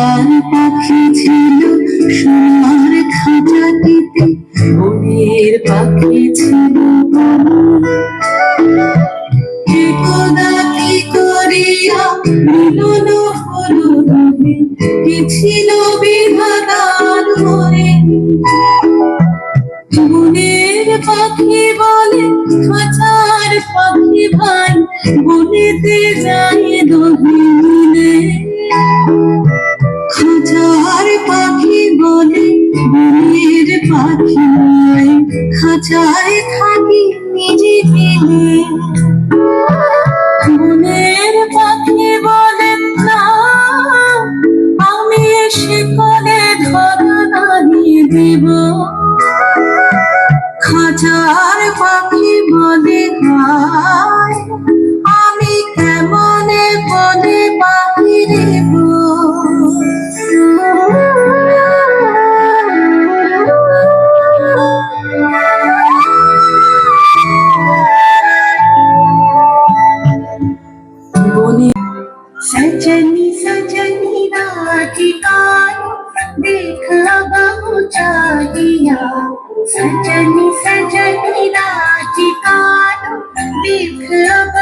খাঁচার পাখি ছিল সোনার খাঁচাটিতে, বনের পাখি ছিল একদা কি করিয়া মিলন হলো রবে, কি ছিল বিধাতার মনে। বনের পাখি বলে খাঁচার পাখি ভাই, বনেতে যাই দহিনে। খাঁচার পাখি বলে বনের পাখি ভাই, খাঁচায় থাকি নিজে ফেলে। বনের পাখি বলে না, আমি এসে কোলে ধরা নাহি দিব। খাঁচার পাখি বলে হায়, আমি কেমনে বনে বাহিরিব। सजनी सजनी राधिका देख अब चाहिया, सजनी सजनी राधिका देख अब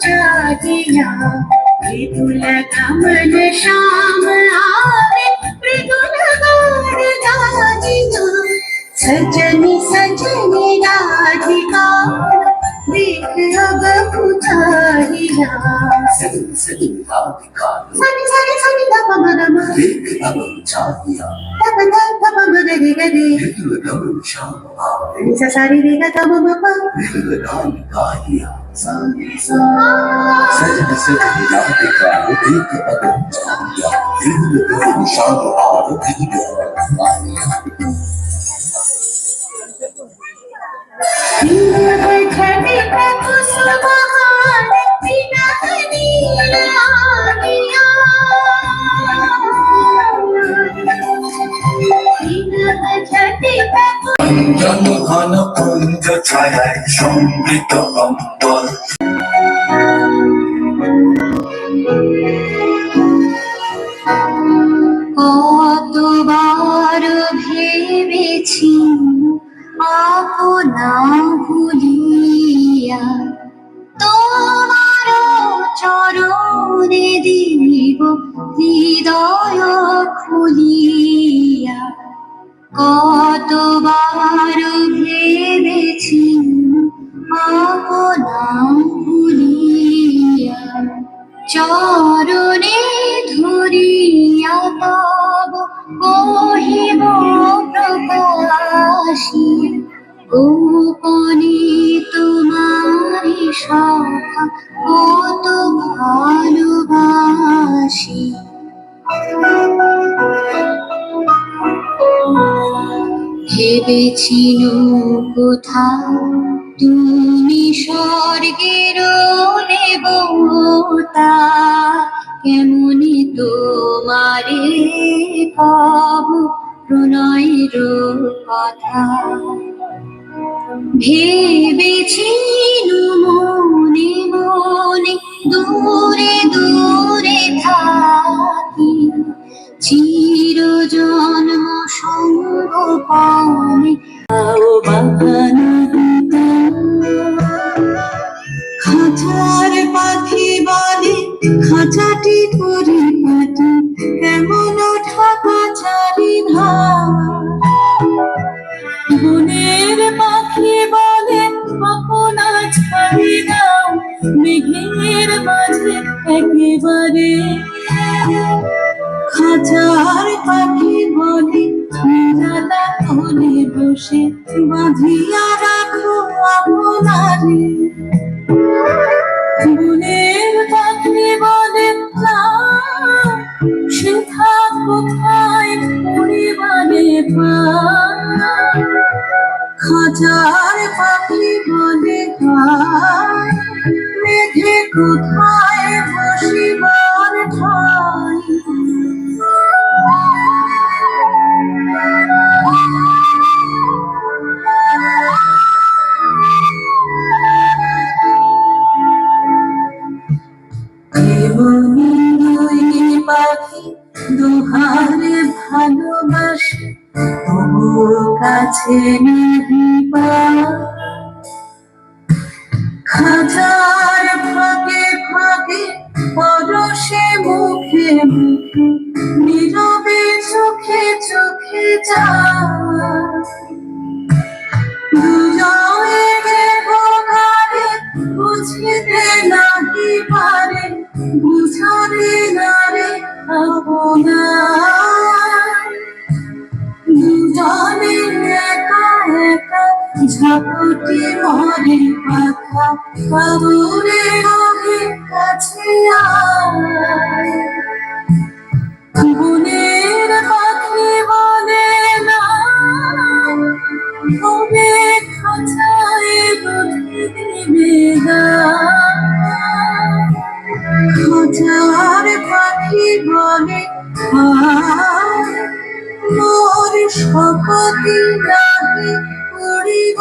चाहिया। मृदुल कमल श्याम आवे मृदुल गान गाजिया, सजनी सजनी राधिका देख अब चाहिया। सजनी सजनी राधिका सनी सनी सनी धप मदम देख अब चाहिया, धप धप धप मदरे गरे मृदुल कमल श्याम आवे निसा सारी रे गम मपा मृदुल गान गाहिया। सजनी सजनी राधिका देख अब चाहिया, मृदुल कमल श्याम आवे मृदुल गान गाहिया। ঘন কুঞ্জ ছায়ায় সমৃত অম্বর, কতবার ভেবেছি আপনা ভুলিয়া, তোমার চরণে দিব হৃদয় খুলিয়া। কতবার ভেবেছি আপনা ভুলিয়া, চরণে ধরিয়া তব কহিব প্রকাশী, গোপনে তোমারি সখা কত ভালোবাসি। ভেবেছিল কোথাও তুমি স্বর্গের দেবতা, কেমনি তোমারে কব প্রণয়ের কথা। ভেবেছিল মনে মনে দূরে দূরে থাকি, চির জন্ম সঙ্গোপনে খাঁচার পাখি বলে খাঁচাটি করি পাটি, কেমন ঢাকা চারি ভাই। বনের পাখি বলে আপনা ছাড়ি দাও, মেঘের মাঝে একেবারে। খাঁচার পাখি বলে নিরালা কোলে বসে বাঁধিয়া রাখো আপনারে। বনের পাখি বলে না, সেথা কোথায় পরিবারে পায়। খাঁচার পাখি বলে হায়, মেঘে কোথায় বসিবার ঠাই। পাখি দোহা কাছে নাহি পায় খাঁচার ফাঁকে ফাঁকে পরশে মুখে মুখে নীরবে চোখে চোখে যায় দুজনে যে গোগারে বুঝিতে নাহি পারে বুঝারে নারে আপনার দুজনে একা একা ঝাপটি মরে পাখা কাবুরে রহে কাছে আয় মনের পাখি বলে না তবে খাঁচায় রুখে দেবে খাঁচার পাখি বলে মোর শপথি নাহি উড়িব